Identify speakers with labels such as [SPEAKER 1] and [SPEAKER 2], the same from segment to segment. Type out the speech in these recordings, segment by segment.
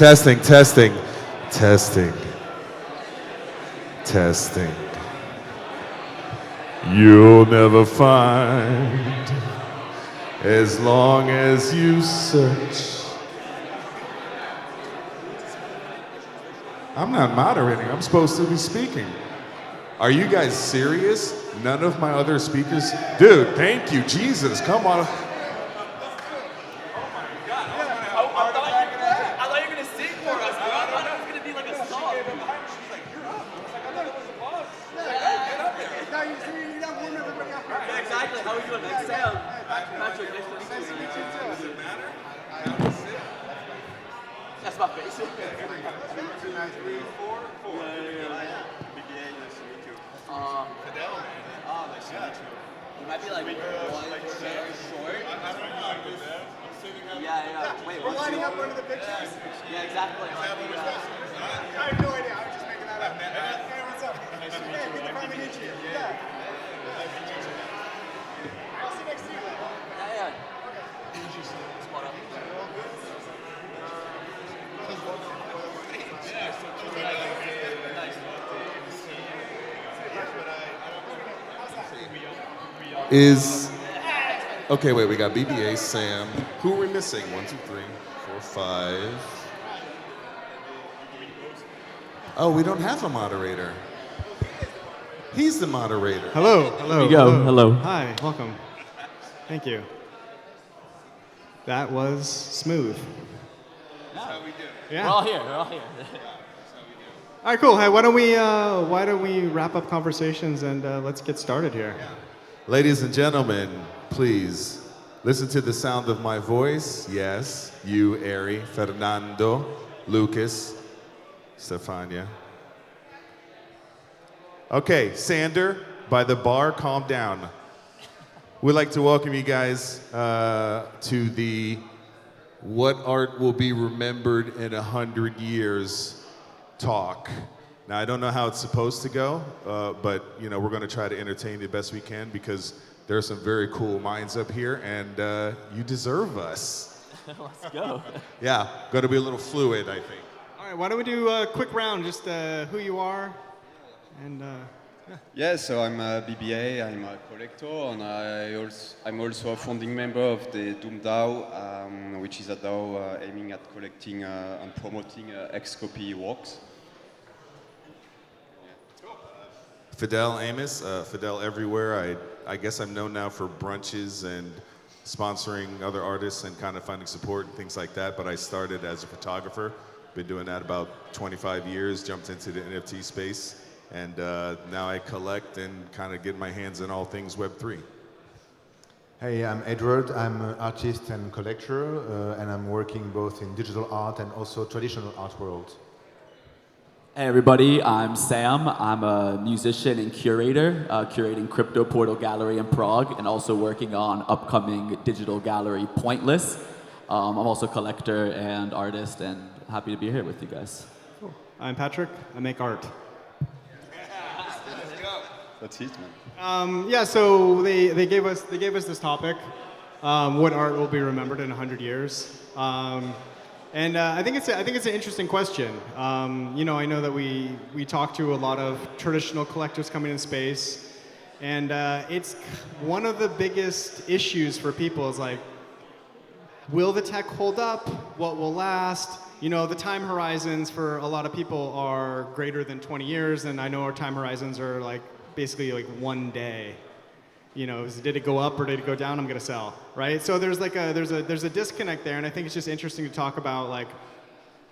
[SPEAKER 1] Testing, testing, testing, testing. You'll never find as long as you search. I'm not moderating, I'm supposed to be speaking. Are you guys serious? None of my other speakers? Dude, thank you, Jesus, come on.
[SPEAKER 2] Exactly. How are you doing? Like Sam. Patrick, nice to meet you.
[SPEAKER 3] Does it matter? I have to sit.
[SPEAKER 2] That's my face.
[SPEAKER 3] 2, 3, 4, 4. Yeah. BBA, nice to meet you. Fidel, man. Nice to meet you.
[SPEAKER 2] You might be like very short.
[SPEAKER 3] I don't know. I'm sitting up.
[SPEAKER 2] Yeah. Wait,
[SPEAKER 4] we're lining up under the pictures.
[SPEAKER 2] Yeah, exactly.
[SPEAKER 3] Is that what we're supposed to do?
[SPEAKER 4] I have no idea. I was just making that up. Hey, what's up?
[SPEAKER 3] Nice to meet
[SPEAKER 4] Hey,
[SPEAKER 3] you.
[SPEAKER 4] good to finally meet you. Yeah. I'll sit next to you.
[SPEAKER 2] Yeah. Spot up.
[SPEAKER 1] Okay, wait, we got BBA, Sam. Who are we missing? 1, 2, 3, 4, 5. Oh, we don't have a moderator. He's the moderator.
[SPEAKER 4] Hello.
[SPEAKER 2] Here you go. Hello.
[SPEAKER 4] Hi, welcome. Thank you. That was smooth.
[SPEAKER 3] That's how we do.
[SPEAKER 4] Yeah.
[SPEAKER 2] We're all here.
[SPEAKER 4] All right, cool. Hey, why don't we wrap up conversations and let's get started here.
[SPEAKER 1] Ladies and gentlemen, please listen to the sound of my voice. Yes, you, Ari, Fernando, Lucas, Stefania. Okay, Sander, by the bar, calm down. We'd like to welcome you guys to the What Art Will Be Remembered in 100 Years talk. Now, I don't know how it's supposed to go, but we're going to try to entertain the best we can because there are some very cool minds up here, and you deserve us.
[SPEAKER 2] Let's go.
[SPEAKER 1] Yeah, going to be a little fluid, I think.
[SPEAKER 4] All right, why don't we do a quick round, just who you are, and
[SPEAKER 5] Yeah, so I'm a BBA, I'm a collector, and I'm also a founding member of the Doom DAO, which is a DAO aiming at collecting and promoting X-copy works.
[SPEAKER 1] Fidel Amos, Fidel everywhere. I guess I'm known now for brunches and sponsoring other artists and kind of finding support and things like that, but I started as a photographer. Been doing that about 25 years, jumped into the NFT space, and now I collect and kind of get my hands in all things Web3.
[SPEAKER 6] Hey, I'm Edouard. I'm an artist and collector, and I'm working both in digital art and also traditional art world.
[SPEAKER 2] Hey everybody, I'm Sam. I'm a musician and curator, curating Crypto Portal Gallery in Prague and also working on upcoming digital gallery Pointless. I'm also a collector and artist and happy to be here with you guys.
[SPEAKER 4] cool. I'm Patrick. I make art.
[SPEAKER 5] That's it, man.
[SPEAKER 4] Yeah, so they gave us this topic, what art will be remembered in 100 years. And I think it's an interesting question. I know that we talk to a lot of traditional collectors coming in space, and it's one of the biggest issues for people is like, will the tech hold up? What will last? The time horizons for a lot of people are greater than 20 years, and I know our time horizons are like basically like one day. Did it go up or did it go down? I'm gonna sell, right? So there's a disconnect there, and I think it's just interesting to talk about like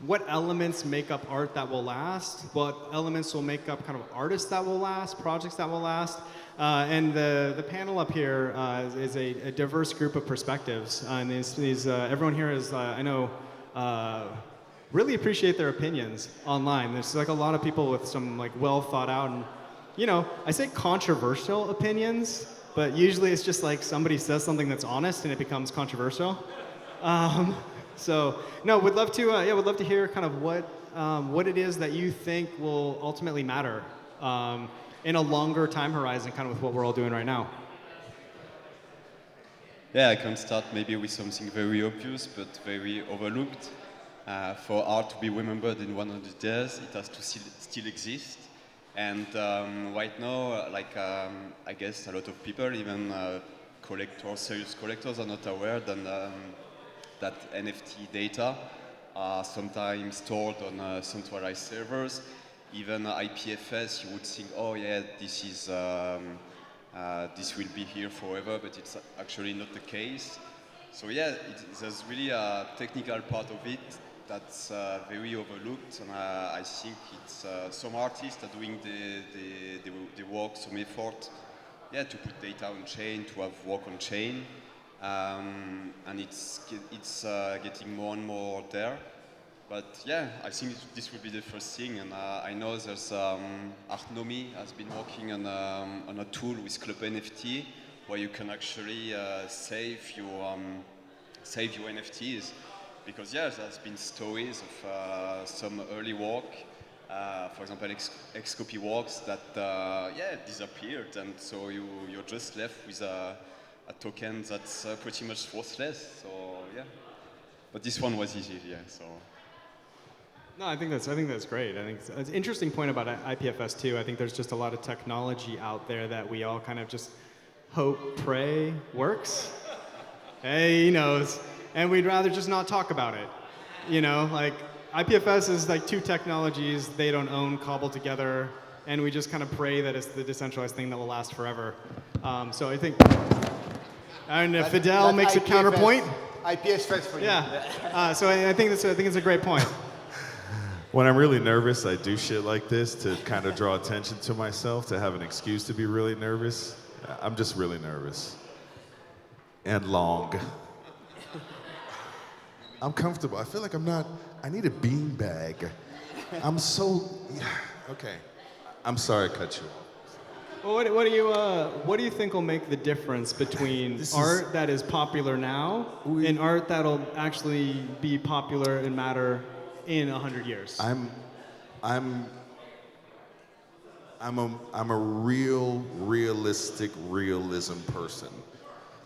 [SPEAKER 4] what elements make up art that will last, what elements will make up kind of artists that will last, projects that will last, and the panel up here is a diverse group of perspectives, and these everyone here is I know really appreciate their opinions online. There's like a lot of people with some like well thought out and I say controversial opinions. But usually it's just like somebody says something that's honest and it becomes controversial. So no, would love to hear kind of what it is that you think will ultimately matter in a longer time horizon, kind of with what we're all doing right now.
[SPEAKER 5] Yeah, I can start maybe with something very obvious but very overlooked. For art to be remembered in 100 years, it has to still exist. And right now, I guess a lot of people, even collectors, serious collectors, are not aware that NFT data are sometimes stored on centralized servers. Even IPFS, you would think, oh yeah, this is this will be here forever, but it's actually not the case. So yeah, there's really a technical part of it that's very overlooked, and I think it's some artists are doing the work, some effort, yeah, to put data on chain, to have work on chain, and it's getting more and more there. But yeah, I think this will be the first thing, and I know there's Artnomi has been working on a tool with Club NFT where you can actually save your NFTs, because yeah, there's been stories of some early work, for example, Xcopy works that yeah, disappeared, and so you're just left with a token that's pretty much worthless. So yeah, but this one was easy, yeah. So.
[SPEAKER 4] No, I think that's great. I think it's an interesting point about IPFS too. I think there's just a lot of technology out there that we all kind of just hope, pray works. Hey, he knows, and we'd rather just not talk about it. You know, like IPFS is like two technologies they don't own cobbled together, and we just kind of pray that it's the decentralized thing that will last forever. So I think, and if Fidel makes a counterpoint.
[SPEAKER 6] IPFS for you.
[SPEAKER 4] Yeah. So I think it's a great point.
[SPEAKER 1] When I'm really nervous, I do shit like this to kind of draw attention to myself, to have an excuse to be really nervous. I'm just really nervous. And long. I'm comfortable. I feel like I need a bean bag. I'm so, okay. I'm sorry I cut you off.
[SPEAKER 4] Well, what do you think will make the difference between art that is popular now and art that'll actually be popular and matter in 100 years?
[SPEAKER 1] I'm a realistic realism person.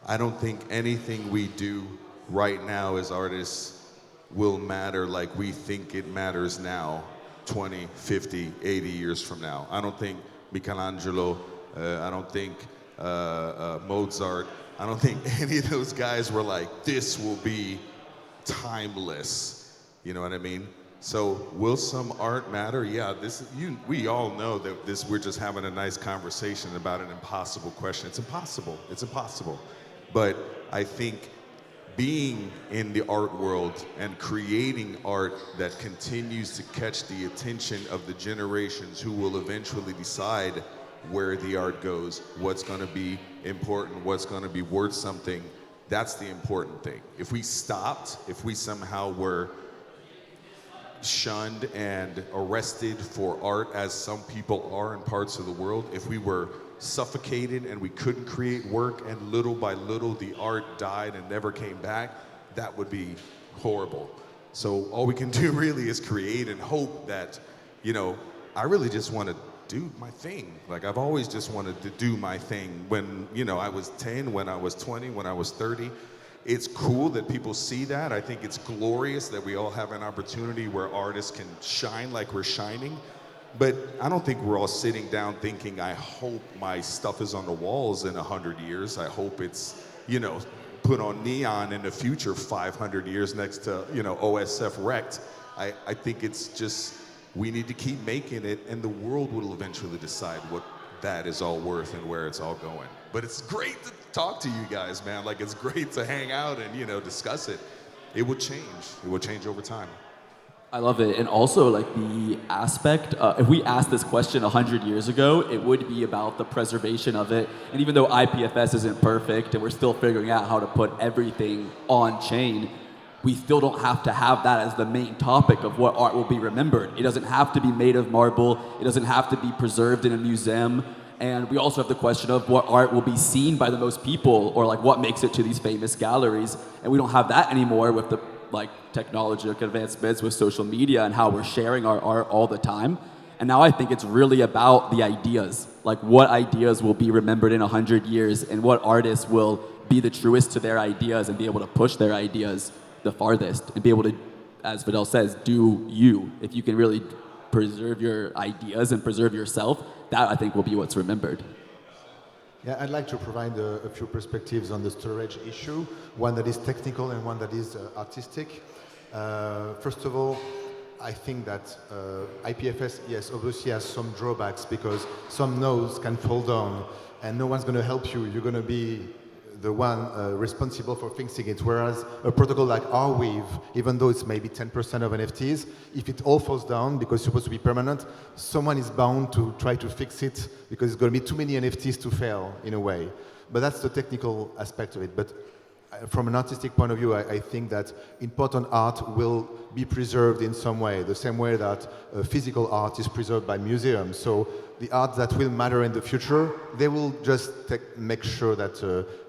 [SPEAKER 1] I don't think anything we do right now as artists will matter like we think it matters now, 20, 50, 80 years from now. I don't think Michelangelo, I don't think Mozart, I don't think any of those guys were like, this will be timeless. You know what I mean? So will some art matter? Yeah, we all know that we're just having a nice conversation about an impossible question. It's impossible. It's impossible. But I think being in the art world and creating art that continues to catch the attention of the generations who will eventually decide where the art goes, what's going to be important, what's going to be worth something, that's the important thing. If we stopped, if we somehow were shunned and arrested for art, as some people are in parts of the world, if we were suffocated and we couldn't create work and little by little the art died and never came back, that would be horrible. So all we can do really is create and hope that, you know, I really just want to do my thing. Like I've always just wanted to do my thing when, you know, I was 10, when I was 20, when I was 30. It's cool that people see that. I think it's glorious that we all have an opportunity where artists can shine like we're shining. But I don't think we're all sitting down thinking, I hope my stuff is on the walls in 100 years. I hope it's, you know, put on neon in the future 500 years next to, you know, OSF wrecked. I think it's just, we need to keep making it, and the world will eventually decide what that is all worth and where it's all going. But it's great to talk to you guys, man. Like, it's great to hang out and, you know, discuss it. It will change. It will change over time.
[SPEAKER 2] I love it. And also, like, the aspect, if we asked this question 100 years ago, it would be about the preservation of it. And even though IPFS isn't perfect and we're still figuring out how to put everything on chain, we still don't have to have that as the main topic of what art will be remembered. It doesn't have to be made of marble. It doesn't have to be preserved in a museum. And we also have the question of what art will be seen by the most people, or like what makes it to these famous galleries. And we don't have that anymore with the like technological advancements with social media and how we're sharing our art all the time. And now I think it's really about the ideas, like what ideas will be remembered in 100 years and what artists will be the truest to their ideas and be able to push their ideas the farthest and be able to as Fidel says, do you. If you can really preserve your ideas and preserve yourself, that I think will be what's remembered.
[SPEAKER 6] Yeah, I'd like to provide a few perspectives on the storage issue, one that is technical and one that is artistic. First of all, I think that IPFS, yes, obviously has some drawbacks because some nodes can fall down and no one's going to help you. You're going to be the one responsible for fixing it. Whereas a protocol like Arweave, even though it's maybe 10% of NFTs, if it all falls down because it's supposed to be permanent, someone is bound to try to fix it because it's going to be too many NFTs to fail in a way. But that's the technical aspect of it. But from an artistic point of view, I think that important art will be preserved in some way, the same way that physical art is preserved by museums. So the art that will matter in the future, they will just make sure that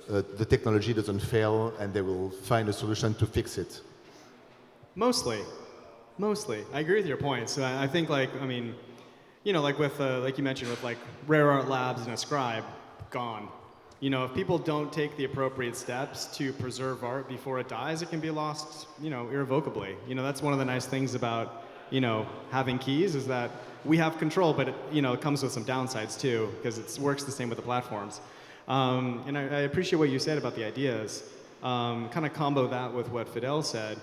[SPEAKER 6] the technology doesn't fail and they will find a solution to fix it.
[SPEAKER 4] Mostly. I agree with your points. I think, like, I mean, you know, like with, like you mentioned, with like Rare Art Labs and Ascribe, gone. You know, if people don't take the appropriate steps to preserve art before it dies, it can be lost, you know, irrevocably. You know, that's one of the nice things about, you know, having keys is that we have control, but it, you know, it comes with some downsides too, because it works the same with the platforms. And I appreciate what you said about the ideas. Kind of combo that with what Fidel said.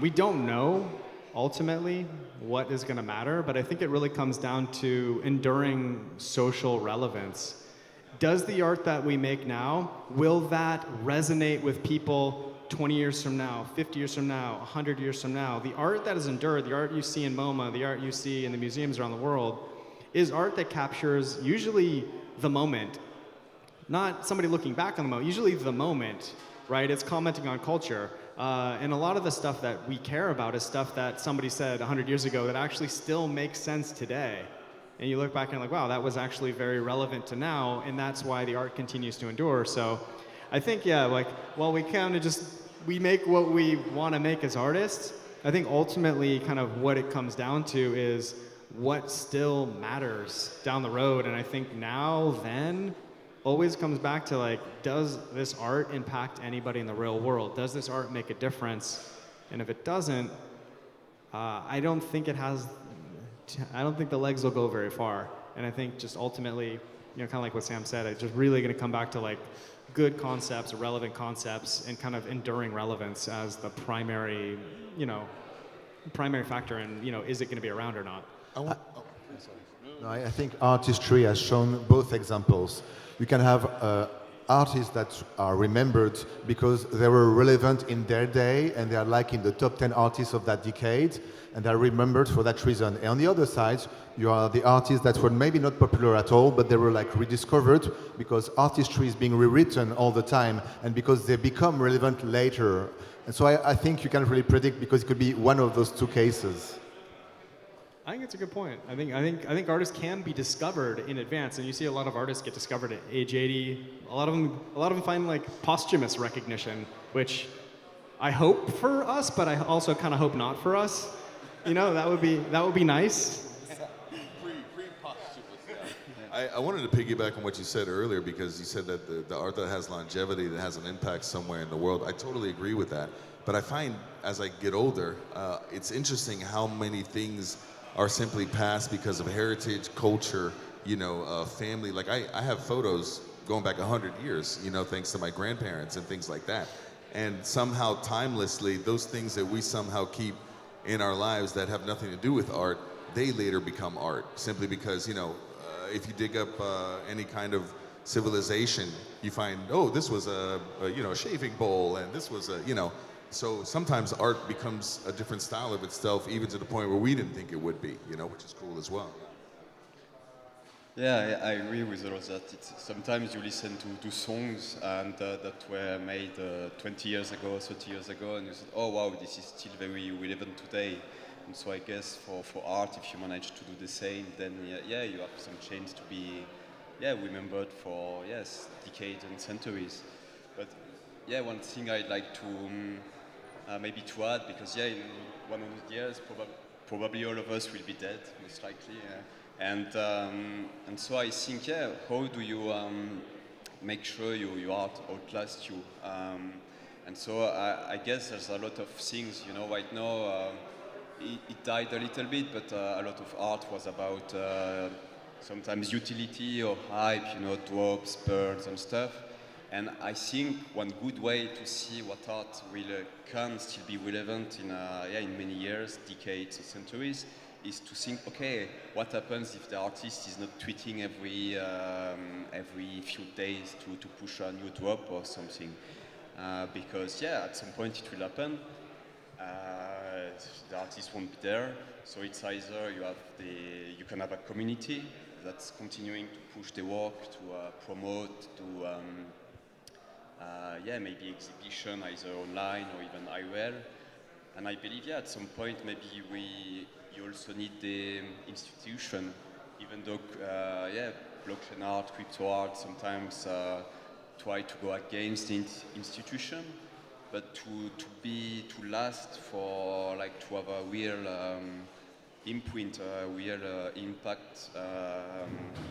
[SPEAKER 4] We don't know ultimately what is going to matter, but I think it really comes down to enduring social relevance. Does the art that we make now, will that resonate with people 20 years from now, 50 years from now, 100 years from now? The art that has endured, the art you see in MoMA, the art you see in the museums around the world, is art that captures usually the moment. Not somebody looking back on the moment, usually the moment, right? It's commenting on culture. And a lot of the stuff that we care about is stuff that somebody said 100 years ago that actually still makes sense today. And you look back and you're like, wow, that was actually very relevant to now, and that's why the art continues to endure. So I think, yeah, like, while we kind of we make what we want to make as artists, I think ultimately kind of what it comes down to is what still matters down the road. And I think now, then, always comes back to, like, does this art impact anybody in the real world? Does this art make a difference? And if it doesn't, I don't think the legs will go very far. And I think just ultimately, you know, kind of like what Sam said, it's just really going to come back to like good concepts, relevant concepts, and kind of enduring relevance as the primary, you know, primary factor in, you know, is it going to be around or not?
[SPEAKER 6] No, I think art history has shown both examples. You can have artists that are remembered because they were relevant in their day and they are like in the top 10 artists of that decade, and they're remembered for that reason. And on the other side, you are the artists that were maybe not popular at all, but they were like rediscovered because art history is being rewritten all the time and because they become relevant later. And so I think you can't really predict because it could be one of those two cases.
[SPEAKER 4] I think it's a good point. I think artists can be discovered in advance, and you see a lot of artists get discovered at age 80. A lot of them find like posthumous recognition, which I hope for us, but I also kind of hope not for us. You know, that would be nice.
[SPEAKER 1] I wanted to piggyback on what you said earlier because you said that the art that has longevity, that has an impact somewhere in the world. I totally agree with that. But I find as I get older, it's interesting how many things are simply passed because of heritage, culture, you know, family. Like I have photos going back 100 years, you know, thanks to my grandparents and things like that. And somehow timelessly, those things that we somehow keep in our lives that have nothing to do with art, they later become art simply because, you know, if you dig up any kind of civilization, you find, oh, this was a you know, a shaving bowl, and this was a, you know, so sometimes art becomes a different style of itself, even to the point where we didn't think it would be, you know, which is cool as well.
[SPEAKER 5] Yeah, I agree with all of that. Sometimes you listen to songs and that were made 20 years ago, 30 years ago, and you say, oh wow, this is still very relevant today. And so I guess for art, if you manage to do the same, then yeah, you have some chance to be remembered for, yes, decades and centuries. But yeah, one thing I'd like to maybe to add, because yeah, in 100 years, probably all of us will be dead, most likely. And so I think, how do you make sure your art outlasts you? And so I guess there's a lot of things, you know, right now it died a little bit, but a lot of art was about sometimes utility or hype, you know, drops, burns and stuff. And I think one good way to see what art can still be relevant in many years, decades or centuries, is to think, okay, what happens if the artist is not tweeting every few days to push a new drop or something? Because at some point it will happen. The artist won't be there, so it's either you can have a community that's continuing to push the work, to promote, to maybe exhibition either online or even IRL. And I believe at some point maybe you also need the institution, even though blockchain art, crypto art sometimes try to go against the institution, but to last for to have a real imprint, a real impact,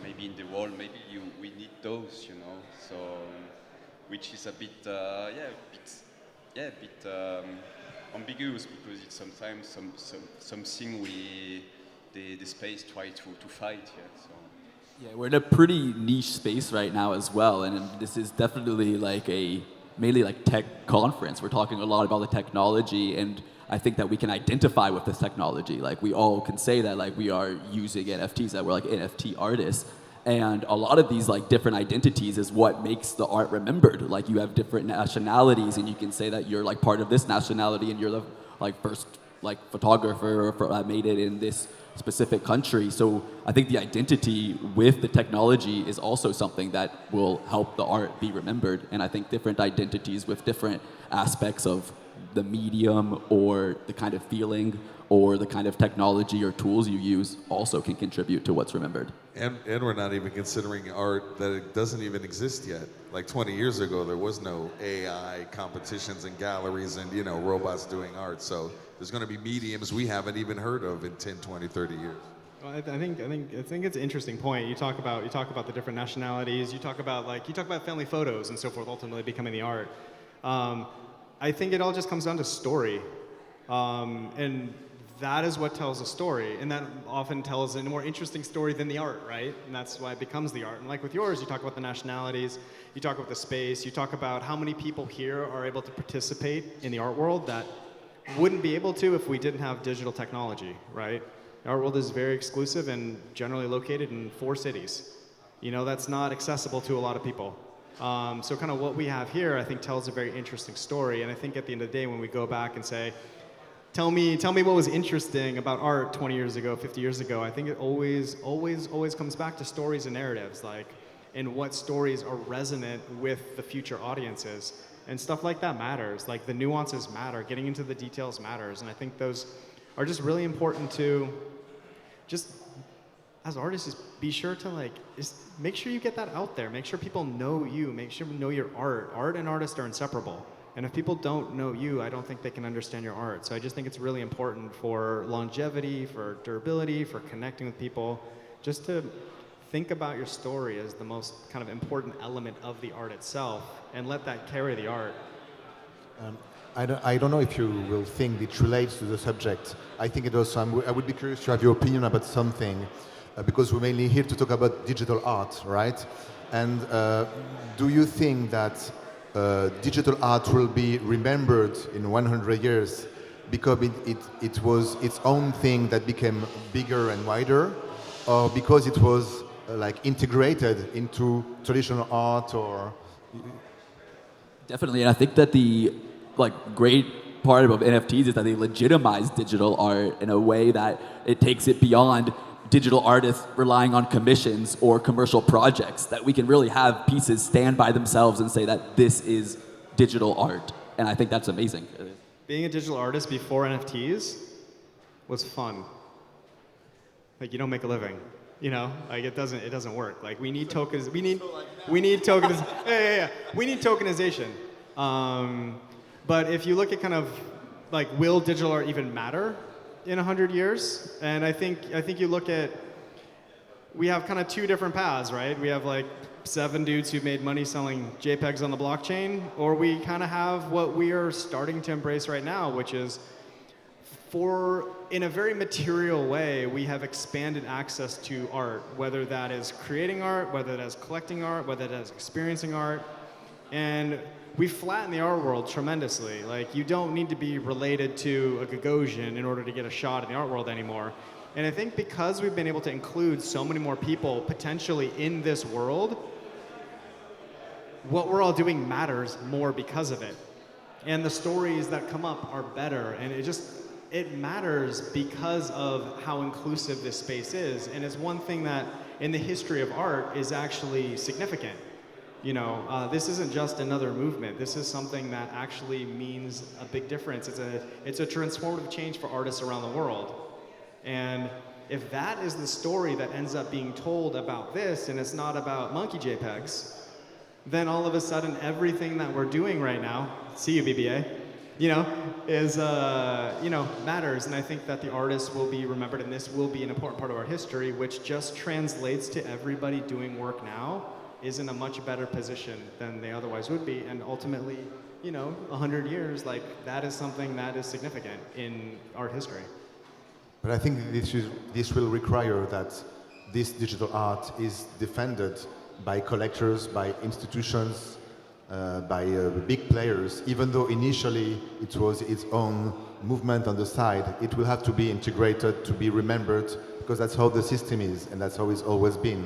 [SPEAKER 5] maybe in the world. Maybe we need those, you know. So, which is a bit ambiguous, because it's sometimes something the space try to fight here. So.
[SPEAKER 2] Yeah, we're in a pretty niche space right now as well, and this is definitely mainly tech conference. We're talking a lot about the technology, and I think that we can identify with this technology. We all can say that we are using NFTs, that we're NFT artists. And a lot of these different identities is what makes the art remembered. You have different nationalities, and you can say that you're part of this nationality, and you're the first photographer that made it in this specific country. So I think the identity with the technology is also something that will help the art be remembered. And I think different identities with different aspects of the medium or the kind of feeling or the kind of technology or tools you use also can contribute to what's remembered.
[SPEAKER 1] And we're not even considering art that it doesn't even exist yet. 20 years ago, there was no AI competitions and galleries and, robots doing art. So there's going to be mediums we haven't even heard of in 10, 20, 30 years.
[SPEAKER 4] Well, I think it's an interesting point. You talk about the different nationalities. You talk about family photos and so forth, ultimately becoming the art. I think it all just comes down to story, and that is what tells a story, and that often tells a more interesting story than the art, right? And that's why it becomes the art. And with yours, you talk about the nationalities, you talk about the space, you talk about how many people here are able to participate in the art world that wouldn't be able to if we didn't have digital technology, right? The art world is very exclusive and generally located in 4 cities. That's not accessible to a lot of people. So kind of what we have here, I think, tells a very interesting story. And I think at the end of the day, when we go back and say, tell me what was interesting about art 20 years ago, 50 years ago, I think it always comes back to stories and narratives, and what stories are resonant with the future audiences. And stuff like that matters. The nuances matter. Getting into the details matters. And I think those are just really important to just, as artists, just be sure to just make sure you get that out there. Make sure people know you. Make sure people know your art. Art and artists are inseparable. And if people don't know you, I don't think they can understand your art. So I just think it's really important for longevity, for durability, for connecting with people, just to think about your story as the most kind of important element of the art itself, and let that carry the art.
[SPEAKER 6] I don't know if you will think it relates to the subject. I think it also, I would be curious to have your opinion about something, because we're mainly here to talk about digital art, right? And do you think that digital art will be remembered in 100 years because it was its own thing that became bigger and wider, or because it was integrated into traditional art? Or
[SPEAKER 2] Definitely, and I think that the great part about NFTs is that they legitimize digital art in a way that it takes it beyond digital artists relying on commissions or commercial projects, that we can really have pieces stand by themselves and say that this is digital art. And I think that's amazing.
[SPEAKER 4] Being a digital artist before NFTs was fun. You don't make a living, it doesn't work. We need tokens. We need tokens. We need tokenization. But if you look at kind of will digital art even matter in 100 years? And I think you look at we have kind of two different paths, right? We have like 7 dudes who made money selling JPEGs on the blockchain, or we kind of have what we are starting to embrace right now, which is in a very material way, we have expanded access to art, whether that is creating art, whether that is collecting art, whether that is experiencing art. And we flatten the art world tremendously. Like, you don't need to be related to a Gagosian in order to get a shot in the art world anymore. And I think because we've been able to include so many more people potentially in this world, what we're all doing matters more because of it. And the stories that come up are better. And it matters because of how inclusive this space is. And it's one thing that in the history of art is actually significant. You know, this isn't just another movement. This is something that actually means a big difference. It's a transformative change for artists around the world. And if that is the story that ends up being told about this, and it's not about monkey JPEGs, then all of a sudden everything that we're doing right now, see you BBA, you know, is, you know, matters. And I think that the artists will be remembered, and this will be an important part of our history, which just translates to everybody doing work now is in a much better position than they otherwise would be. And ultimately, you know, 100 years, like, that is something that is significant in art history.
[SPEAKER 6] But I think this will require that this digital art is defended by collectors, by institutions, by big players. Even though initially it was its own movement on the side, it will have to be integrated, to be remembered, because that's how the system is, and that's how it's always been.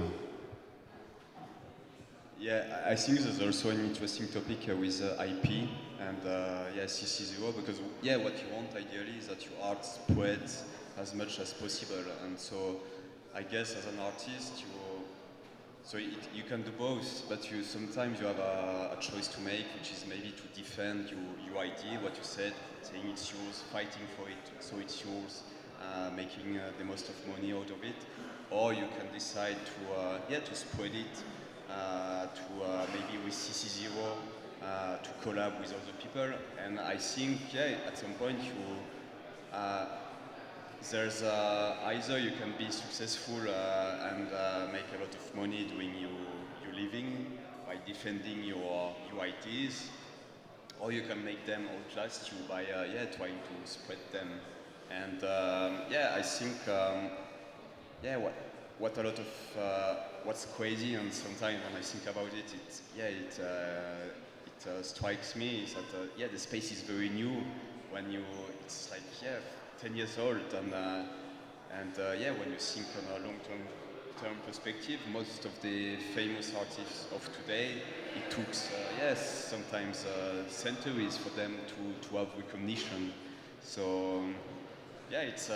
[SPEAKER 5] Yeah, I think there's also an interesting topic with IP and yeah, CC0, because yeah, what you want ideally is that your art spreads as much as possible, and so I guess as an artist you can do both, but sometimes you have a choice to make, which is maybe to defend your idea, what you said, saying it's yours, fighting for it, so it's yours, making the most of money out of it, or you can decide to spread it, maybe with CC0, to collab with other people, and I think at some point there's either you can be successful and make a lot of money doing your living by defending your ideas, or you can make them outlast you by trying to spread them. And I think what a lot of what's crazy, and sometimes when I think about it, it strikes me is that the space is very new when it's like 10 years old, and when you think on a long-term perspective, most of the famous artists of today, it took sometimes centuries for them to have recognition. So it's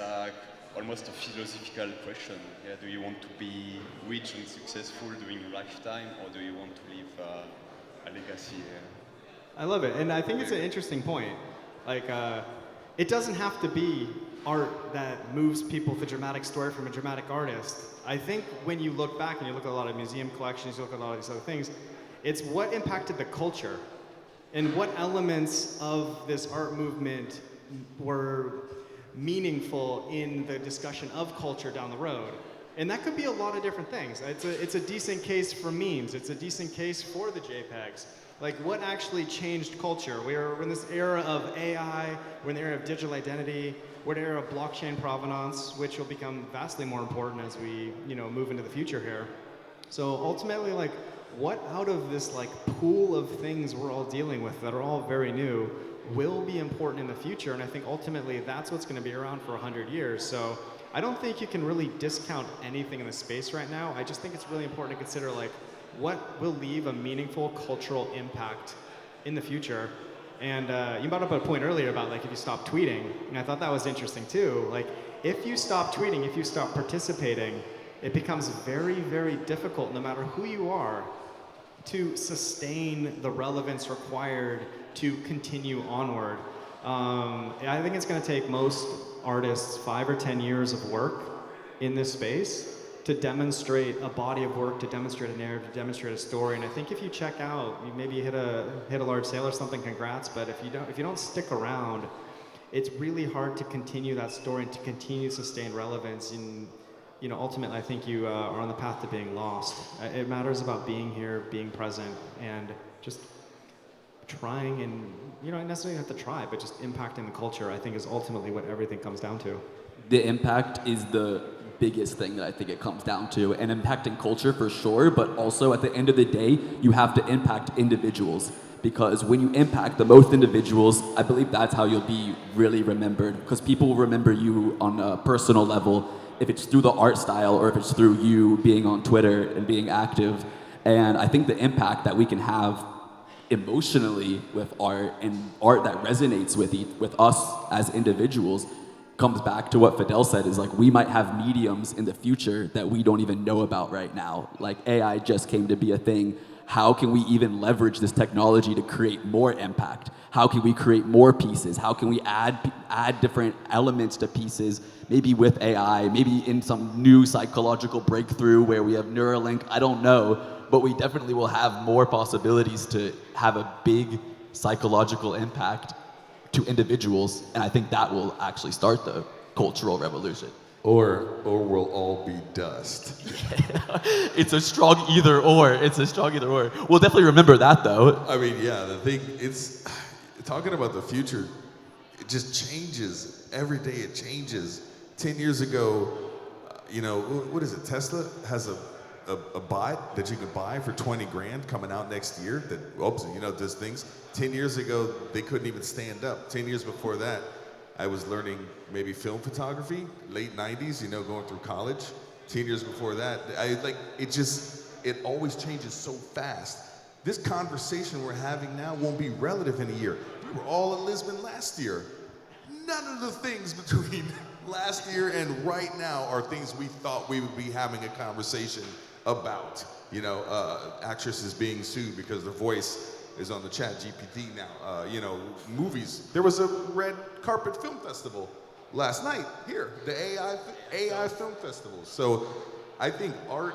[SPEAKER 5] almost a philosophical question. Do you want to be rich and successful during your lifetime, or do you want to leave a legacy?
[SPEAKER 4] I love it, and I think it's an interesting point. Like, it doesn't have to be art that moves people with a dramatic story from a dramatic artist. I think when you look back and you look at a lot of museum collections, you look at a lot of these other things, it's what impacted the culture and what elements of this art movement were meaningful in the discussion of culture down the road. And that could be a lot of different things. It's a decent case for memes. It's a decent case for the JPEGs. Like, what actually changed culture? We're in this era of AI, we're in the era of digital identity, we're in the era of blockchain provenance, which will become vastly more important as we, move into the future here. So ultimately, like, what out of this like pool of things we're all dealing with that are all very new will be important in the future? And I think ultimately that's what's going to be around for 100 years. So I don't think you can really discount anything in the space right now. I just think it's really important to consider, like, what will leave a meaningful cultural impact in the future. And you brought up a point earlier about, like, if you stop tweeting, and I thought that was interesting too. Like, if you stop tweeting, if you stop participating, it becomes very, very difficult, no matter who you are, to sustain the relevance required to continue onward. I think it's going to take most artists 5 or 10 years of work in this space to demonstrate a body of work, to demonstrate a narrative, to demonstrate a story. And I think if you check out, you maybe hit a large sale or something, congrats. But if you don't stick around, it's really hard to continue that story and to continue to sustain relevance in ultimately, I think you are on the path to being lost. It matters about being here, being present, and just trying, and you don't necessarily have to try, but just impacting the culture, I think, is ultimately what everything comes down to.
[SPEAKER 2] The impact is the biggest thing that I think it comes down to, and impacting culture for sure, but also at the end of the day, you have to impact individuals, because when you impact the most individuals, I believe that's how you'll be really remembered, because people will remember you on a personal level, if it's through the art style or if it's through you being on Twitter and being active. And I think the impact that we can have emotionally with art, and art that resonates with us as individuals, comes back to what Fidel said, is like we might have mediums in the future that we don't even know about right now. Like AI just came to be a thing. How can we even leverage this technology to create more impact? How can we create more pieces? How can we add different elements to pieces, maybe with AI, maybe in some new psychological breakthrough where we have Neuralink, I don't know, but we definitely will have more possibilities to have a big psychological impact to individuals, and I think that will actually start the cultural revolution.
[SPEAKER 1] Or we'll all be dust.
[SPEAKER 2] It's a strong either or. It's a strong either or. We'll definitely remember that though.
[SPEAKER 1] I mean, yeah, the thing, it's, talking about the future, it just changes. Every day it changes. 10 years ago, what is it, Tesla has a bot that you can buy for 20 grand coming out next year that, does things. 10 years ago, they couldn't even stand up. 10 years before that, I was learning maybe film photography, late 90s, going through college. 10 years before that, it always changes so fast. This conversation we're having now won't be relative in a year. We were all in Lisbon last year. None of the things between last year and right now are things we thought we would be having a conversation about. Actresses being sued because their voice is on the chat GPT now. Movies. There was a red carpet film festival last night here, the AI film festival. So I think art,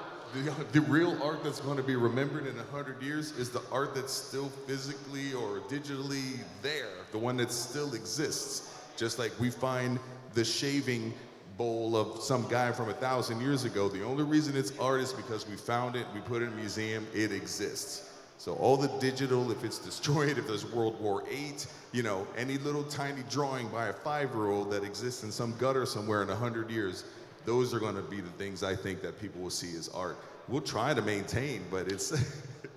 [SPEAKER 1] the real art that's going to be remembered in 100 years is the art that's still physically or digitally there, the one that still exists. Just like we find the shaving bowl of some guy from 1,000 years ago. The only reason it's art is because we found it, we put it in a museum, it exists. So all the digital, if it's destroyed, if there's World War VIII, any little tiny drawing by a 5-year-old that exists in some gutter somewhere in 100 years, those are going to be the things I think that people will see as art. We'll try to maintain, but it's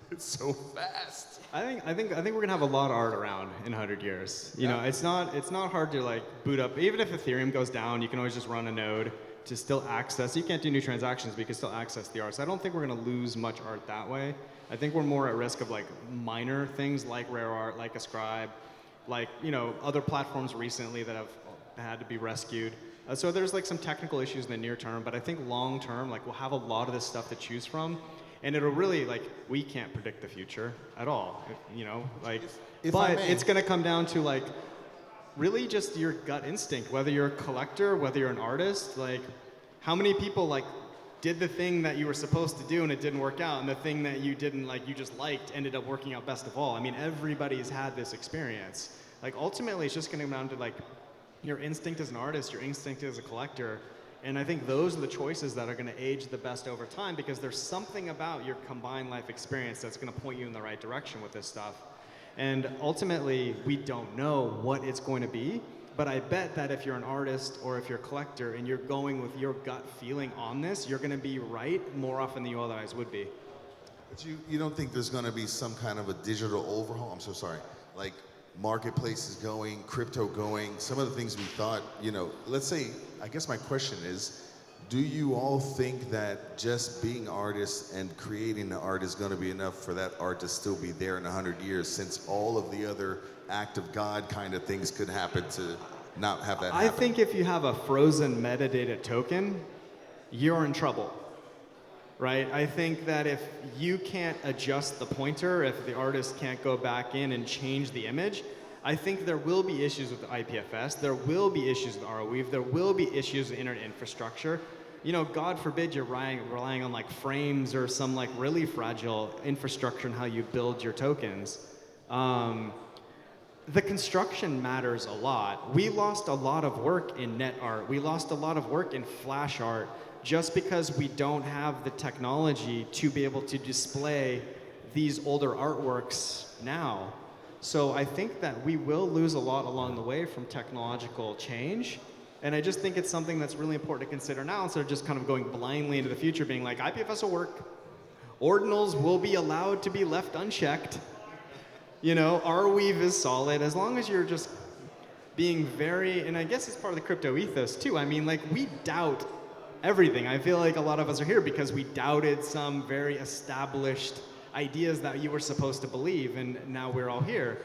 [SPEAKER 1] it's so fast.
[SPEAKER 4] I think we're gonna have a lot of art around in 100 years. It's not hard to boot up. Even if Ethereum goes down, you can always just run a node to still access. You can't do new transactions, but you can still access the art. So I don't think we're gonna lose much art that way. I think we're more at risk of minor things like rare art, like Ascribe, other platforms recently that have had to be rescued. So there's some technical issues in the near term, but I think long term, we'll have a lot of this stuff to choose from. And it'll really, we can't predict the future at all, but it's gonna come down to really just your gut instinct, whether you're a collector, whether you're an artist, how many people did the thing that you were supposed to do and it didn't work out, and the thing that you didn't you just liked ended up working out best of all. I mean, everybody's had this experience. Ultimately, it's just gonna come down to your instinct as an artist, your instinct as a collector. And I think those are the choices that are going to age the best over time, because there's something about your combined life experience that's going to point you in the right direction with this stuff. And ultimately, we don't know what it's going to be, but I bet that if you're an artist or if you're a collector and you're going with your gut feeling on this, you're going to be right more often than you otherwise would be.
[SPEAKER 1] But you don't think there's going to be some kind of a digital overhaul? I'm so sorry. Marketplaces going, crypto going, some of the things we thought, let's say, I guess my question is, do you all think that just being artists and creating the art is going to be enough for that art to still be there in 100 years, since all of the other act of God kind of things could happen to not have that happen?
[SPEAKER 4] I think if you have a frozen metadata token, you're in trouble. Right? I think that if you can't adjust the pointer, if the artist can't go back in and change the image, I think there will be issues with the IPFS, there will be issues with ROEV, there will be issues with internet infrastructure. God forbid you're relying on frames or some really fragile infrastructure in how you build your tokens. The construction matters a lot. We lost a lot of work in net art. We lost a lot of work in flash art. just because we don't have the technology to be able to display these older artworks now. So I think that we will lose a lot along the way from technological change. And I just think it's something that's really important to consider now instead of just kind of going blindly into the future, being like, IPFS will work. Ordinals will be allowed to be left unchecked. You know, Arweave is solid. As long as you're just being very, and I guess it's part of the crypto ethos too. I mean, like, we doubt everything. I feel like a lot of us are here because we doubted some very established ideas that you were supposed to believe, and now we're all here.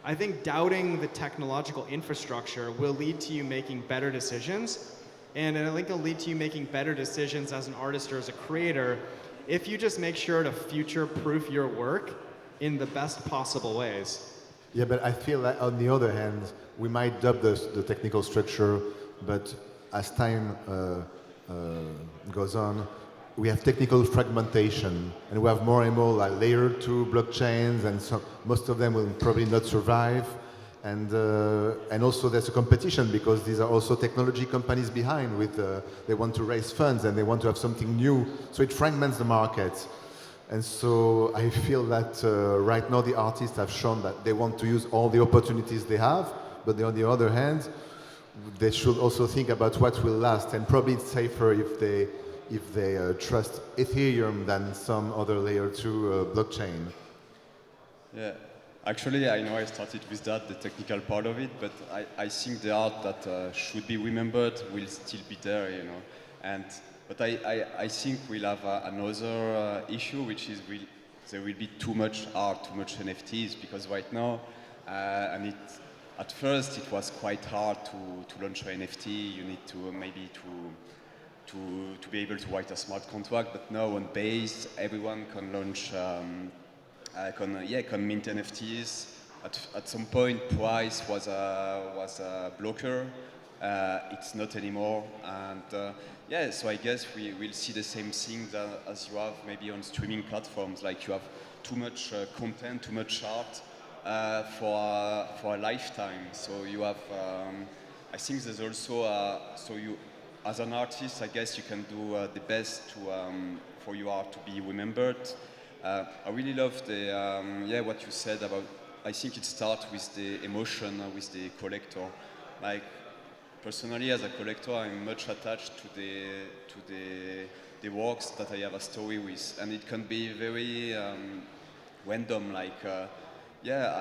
[SPEAKER 4] I think doubting the technological infrastructure will lead to you making better decisions, and I think it'll lead to you making better decisions as an artist or as a creator if you just make sure to future-proof your work in the best possible ways.
[SPEAKER 6] Yeah, but I feel like on the other hand, we might dub the technical structure, but as time goes on, we have technical fragmentation, and we have more and more like layer 2 blockchains, and so most of them will probably not survive. And also there's a competition because these are also technology companies behind with, they want to raise funds and they want to have something new. So it fragments the market. And so I feel that right now the artists have shown that they want to use all the opportunities they have, but on the other hand, they should also think about what will last, and probably it's safer if they trust Ethereum than some other layer 2 blockchain.
[SPEAKER 5] Yeah, actually, I know I started with that, the technical part of it, but I think the art that should be remembered will still be there, you know. But I think we'll have another issue, which is there will be too much art, too much NFTs, because right now, at first it was quite hard to launch an NFT. You need to maybe to be able to write a smart contract, but now on Base, everyone can launch, can mint NFTs. At some point, price was a blocker. It's not anymore, and so I guess we will see the same thing as you have maybe on streaming platforms. Like you have too much content, too much art for a lifetime. So you have, I think there's also so you. As an artist, I guess you can do the best for your art to be remembered. I really love what you said about. I think it starts with the emotion with the collector. Like personally, as a collector, I'm much attached to the works that I have a story with, and it can be very random. Like I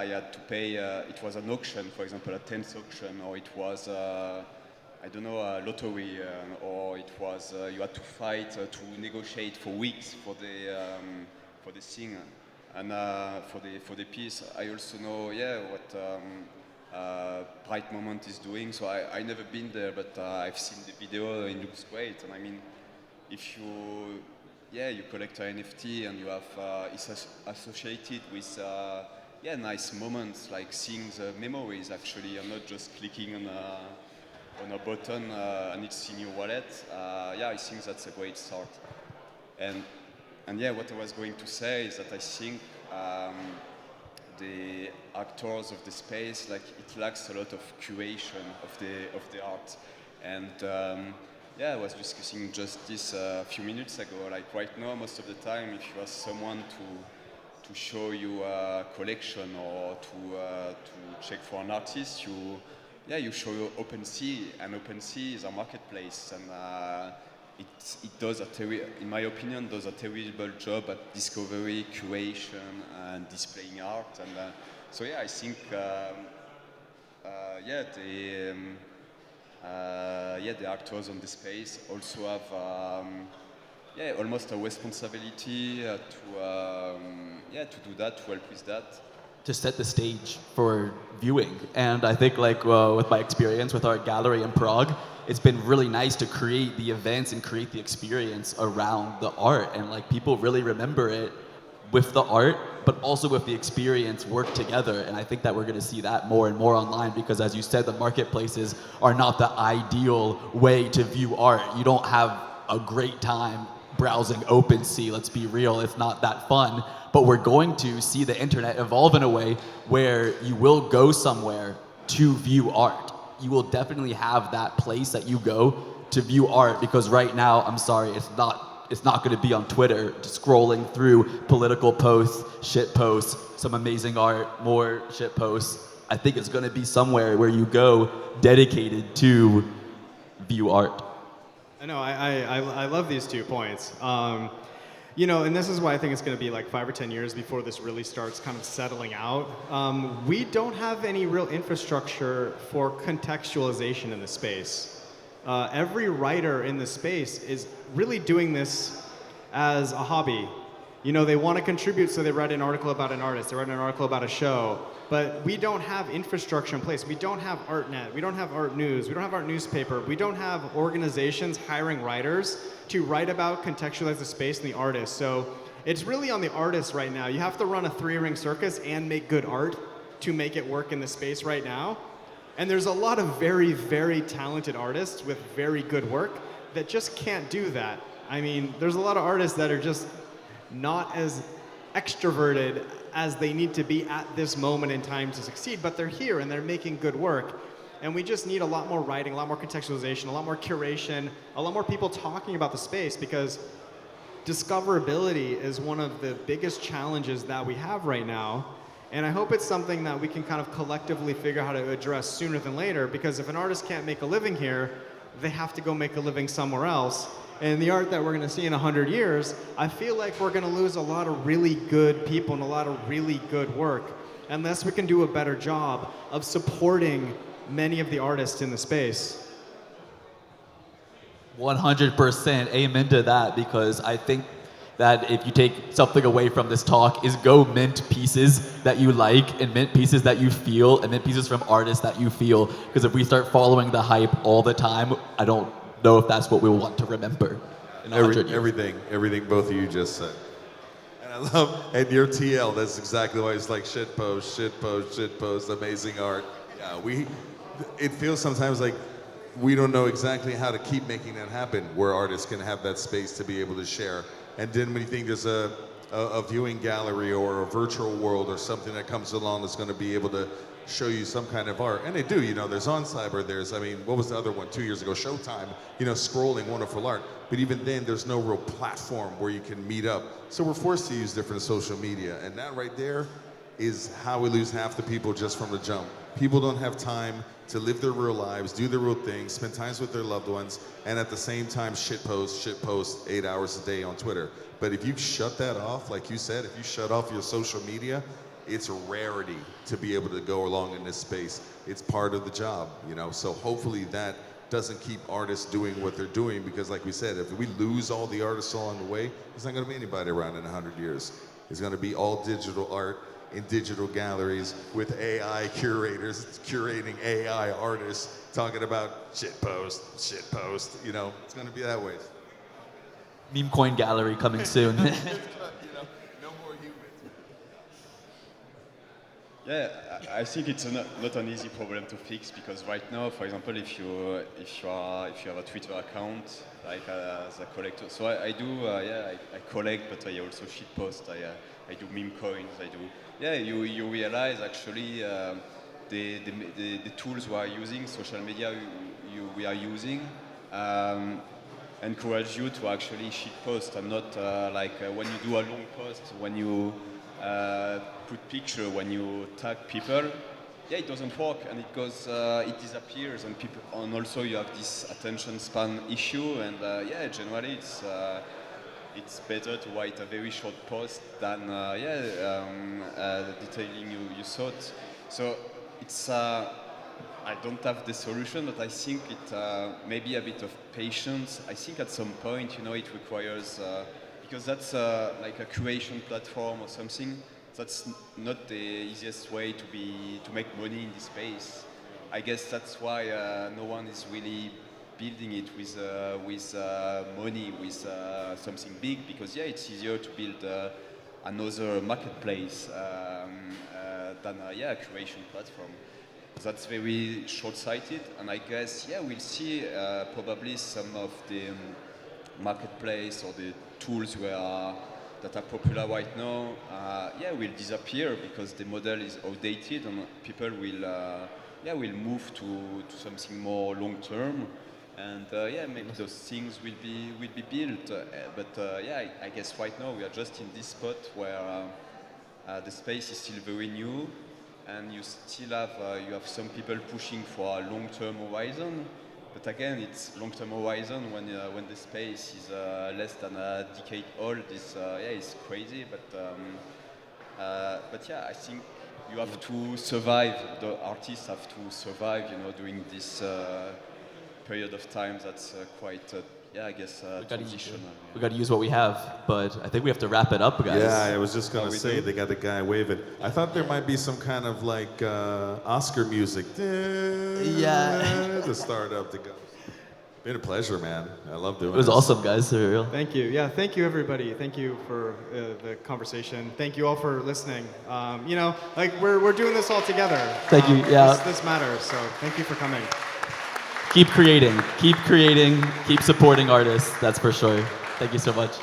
[SPEAKER 5] had to pay. It was an auction, for example, a 10th auction, or it was. I don't know, a lottery, or it was you had to fight to negotiate for weeks for the thing, and for the piece. I also know, what Bright Moment is doing. So I never been there, but I've seen the video. It looks great, and I mean, if you collect an NFT and you have it's associated with nice moments, like seeing the memories actually, and not just clicking on a button and it's in your wallet. I think that's a great start. And what I was going to say is that I think the actors of the space, like, it lacks a lot of curation of the art. And I was discussing just this a few minutes ago. Like right now, most of the time, if you ask someone to show you a collection or to check for an artist, you show OpenSea, and OpenSea is a marketplace, and it does in my opinion, does a terrible job at discovery, curation, and displaying art. And I think the actors on the space also have almost a responsibility to do that, to help with that.
[SPEAKER 2] To set the stage for viewing. And I think with my experience with our gallery in Prague, it's been really nice to create the events and create the experience around the art. And people really remember it with the art, but also with the experience work together. And I think that we're gonna see that more and more online because, as you said, the marketplaces are not the ideal way to view art. You don't have a great time browsing OpenSea, let's be real, it's not that fun. But we're going to see the internet evolve in a way where you will go somewhere to view art. you will definitely have that place that you go to view art, because right now, I'm sorry, it's not going to be on Twitter, just scrolling through political posts, shit posts, some amazing art, more shit posts. I think it's going to be somewhere where you go dedicated to view art.
[SPEAKER 4] I know, I love these 2 points. You know, and this is why I think it's going to be like 5 or 10 years before this really starts kind of settling out. We don't have any real infrastructure for contextualization in the space. Every writer in the space is really doing this as a hobby. You know, they want to contribute, so they write an article about an artist, they write an article about a show, but we don't have infrastructure in place. We don't have ArtNet, we don't have Art News, we don't have Art Newspaper, we don't have organizations hiring writers to write about, contextualize the space and the artist. So it's really on the artist right now. You have to run a 3-ring circus and make good art to make it work in the space right now. And there's a lot of very, very talented artists with very good work that just can't do that. I mean, there's a lot of artists that are just not as extroverted as they need to be at this moment in time to succeed, but they're here and they're making good work. And we just need a lot more writing, a lot more contextualization, a lot more curation, a lot more people talking about the space, because discoverability is one of the biggest challenges that we have right now. And I hope it's something that we can kind of collectively figure out how to address sooner than later, because if an artist can't make a living here, they have to go make a living somewhere else. And the art that we're going to see in 100 years, I feel like we're going to lose a lot of really good people and a lot of really good work unless we can do a better job of supporting many of the artists in the space.
[SPEAKER 2] 100% amen to that, because I think that if you take something away from this talk is go mint pieces that you like and mint pieces that you feel and mint pieces from artists that you feel, because if we start following the hype all the time, I don't know if that's what we want to remember in 100 years.
[SPEAKER 1] Everything both of you just said. And I love, and your TL, that's exactly why it's like shit post, amazing art. Yeah, it feels sometimes like we don't know exactly how to keep making that happen, where artists can have that space to be able to share. And then when you think there's a viewing gallery or a virtual world or something that comes along that's going to be able to show you some kind of art, and they do, you know, there's On Cyber, there's, I mean, what was the other one 2 years ago, Showtime, you know, scrolling wonderful art, but even then there's no real platform where you can meet up. So we're forced to use different social media, and that right there is how we lose half the people just from the jump. People don't have time to live their real lives, do their real things, spend times with their loved ones, and at the same time shit post 8 hours a day on Twitter. But if you shut that off, like you said, if you shut off your social media, it's a rarity to be able to go along in this space. It's part of the job, you know? So hopefully that doesn't keep artists doing what they're doing, because like we said, if we lose all the artists along the way, there's not gonna be anybody around in 100 years. It's gonna be all digital art in digital galleries with AI curators curating AI artists talking about shit post, you know? It's gonna be that way.
[SPEAKER 2] Meme coin gallery coming soon.
[SPEAKER 1] You know, no more humans.
[SPEAKER 5] Yeah, I think it's not an easy problem to fix, because right now, for example, if you have a Twitter account, like as a collector, so I do, I collect, but I also shitpost. I do meme coins. I do. Yeah, you realize actually the tools we are using, social media we are using, encourage you to actually shitpost, and not when you do a long post, when you put picture, when you tag people, yeah, it doesn't work, and it goes, it disappears, and people, and also you have this attention span issue, and yeah, generally it's better to write a very short post than detailing your thoughts. So it's I don't have the solution, but I think it maybe a bit of patience. I think at some point, you know, it requires because that's like a curation platform or something. That's not the easiest way to make money in this space. I guess that's why no one is really building it with money, with something big, because yeah, it's easier to build another marketplace than a curation platform. That's very short-sighted, and I guess we'll see probably some of the marketplace or the tools that are popular right now will disappear because the model is outdated, and people will yeah, we'll move to something more long term, and yeah, maybe those things will be built. But yeah, I guess right now we are just in this spot where the space is still very new, and you still have some people pushing for a long-term horizon. But again, it's long-term horizon when the space is less than a decade old. Yeah, it's crazy. But yeah, I think you have to survive. The artists have to survive, during this period of time. That's quite, yeah, I guess transitional.
[SPEAKER 2] We got to use what we have, but I think we have to wrap it up, guys.
[SPEAKER 1] Yeah, I was just gonna
[SPEAKER 5] we
[SPEAKER 1] say
[SPEAKER 5] do?
[SPEAKER 1] they got the guy waving. I thought there might be some kind of like Oscar music.
[SPEAKER 2] Yeah.
[SPEAKER 1] To start up to go. Been a pleasure, man. I love doing
[SPEAKER 2] It was
[SPEAKER 1] this.
[SPEAKER 2] awesome, guys. For real.
[SPEAKER 4] Thank you. Yeah, thank you, everybody. Thank you for the conversation. Thank you all for listening. Like we're doing this all together.
[SPEAKER 2] Thank you, yeah.
[SPEAKER 4] This matters, so thank you for coming.
[SPEAKER 2] Keep creating, keep supporting artists. That's for sure. Thank you so much.